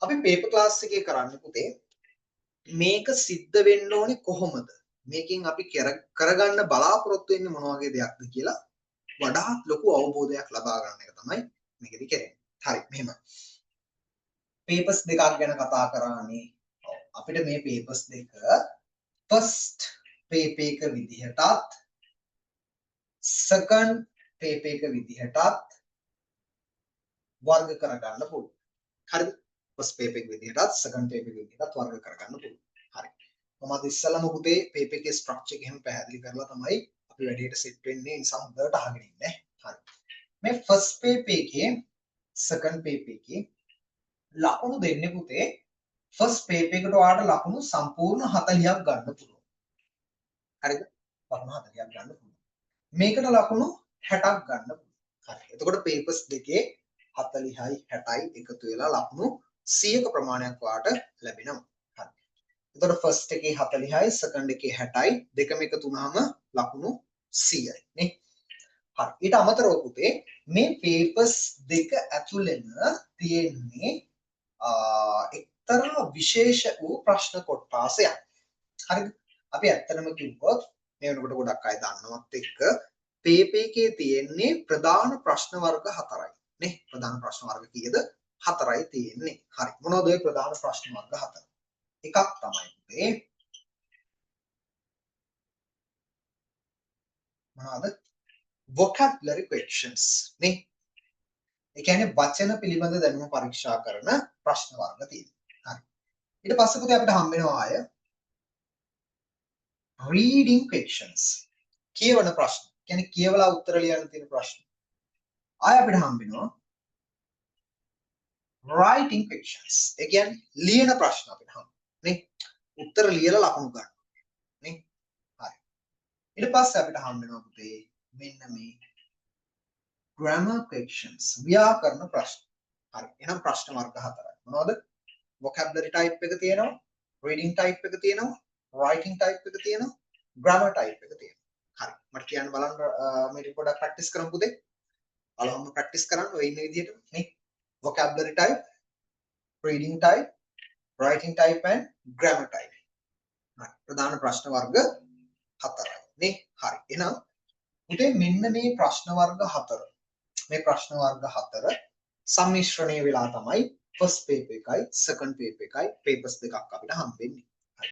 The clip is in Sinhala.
අපි පේපර් ක්ලාස් එකේ කරන්නේ පුතේ මේක සිද්ධ වෙන්න ඕනේ කොහොමද? මේකෙන් අපි කරගන්න බලාපොරොත්තු වෙන්නේ මොන වගේ දෙයක්ද කියලා වඩාත් ලොකු අවබෝධයක් ලබා ගන්න එක තමයි මේකෙදි කරන්නේ. හරි මෙහෙම. papers දෙකක් ගැන කතා කරානේ. අපිට මේ papers දෙක first paper එක විදිහටත් second paper එක විදිහටත් වර්ග කරගන්න පුළුවන්. හරිද? first paper එක විදිහටත් second paper එක විදිහටත් වර්ග කරගන්න පුළුවන්. හරි. කොහොමද ඉස්සෙල්ලාම පුතේ paper එකේ structure එක එහෙම පැහැදිලි කරලා තමයි අපි වැඩේට set වෙන්නේ. ඒ නිසා හොඳට අහගෙන ඉන්න. හරි. මේ first paper එකේ second paper එකේ ලකුණු දෙන්නේ පුතේ first paper එකට ඔයාලට ලකුණු සම්පූර්ණ 40ක් ගන්න පුළුවන්. හරිද? ලකුණු 40ක් ගන්න පුළුවන්. මේකට ලකුණු 60ක් ගන්න පුළුවන්. හරි. එතකොට papers දෙකේ 40යි 60යි එකතු වෙලා ලකුණු 100ක ප්‍රමාණයක් ඔයාලට ලැබෙනවා. හරි. එතකොට first එකේ 40යි second එකේ 60යි දෙකම එකතු වුනහම ලකුණු 100යි නේ. හරි. ඊට අමතරව පුතේ මේ papers දෙක ඇතුළෙම තියෙන්නේ එක්තරා විශේෂ වූ ප්‍රශ්න කොටාසයක්. හරිද? අපි ඇත්තටම කිව්වොත් මේ වෙනකොට ගොඩක් අය දන්නවත් එක්ක paper එකේ තියෙන්නේ ප්‍රධාන ප්‍රශ්න වර්ග 4යි නේ. ප්‍රධාන ප්‍රශ්න වර්ග කීයද? 4යි තියෙන්නේ. හරි. මොනවද ඒ ප්‍රධාන ප්‍රශ්න වර්ග 4? එකක් තමයි පුතේ මොනවද? vocabulary questions නේ. ඒ කියන්නේ වචන පිළිබඳ දැනුම පරීක්ෂා කරන ප්‍රශ්න වර්ග තියෙනවා. හරි. ඊට පස්සේ පුතේ අපිට හම්බ වෙනවා ආය reading questions. කියවන ප්‍රශ්න. කියන්නේ කියවලා උත්තර ලියන්න තියෙන ප්‍රශ්න. ආය අපිට හම්බ වෙනවා writing questions. ඒ කියන්නේ ලියන ප්‍රශ්න අපිට හම්බ නේ. උත්තර ලියලා ලකුණු ගන්න. නේ. හරි. ඊට පස්සේ අපිට හම්බ වෙනවා පුතේ මෙන්න මේ grammar questions. ව්‍යාකරණ ප්‍රශ්න. හරි. එහෙනම් ප්‍රශ්න වර්ග 4යි. මොනවද? vocabulary type එක තියෙනවා, reading type එක තියෙනවා, writing type එක තියෙනවා, grammar type එක තියෙනවා. හරි. මට කියන්න බලන්න මේක පොඩ්ඩක් practice කරමු පුතේ. බලන්න practice කරන්න ඔය ඉන්න විදිහට නේ. vocabulary type, reading type, writing type and grammar type. හරි. ප්‍රධාන ප්‍රශ්න වර්ග 4යි නේ. හරි. එහෙනම් පුතේ මෙන්න මේ ප්‍රශ්න වර්ග 4. මේ ප්‍රශ්න වර්ග 4 සම්මිශ්‍රණය වෙලා තමයි first paper එකයි second paper එකයි papers දෙකක් අපිට හම්බෙන්නේ.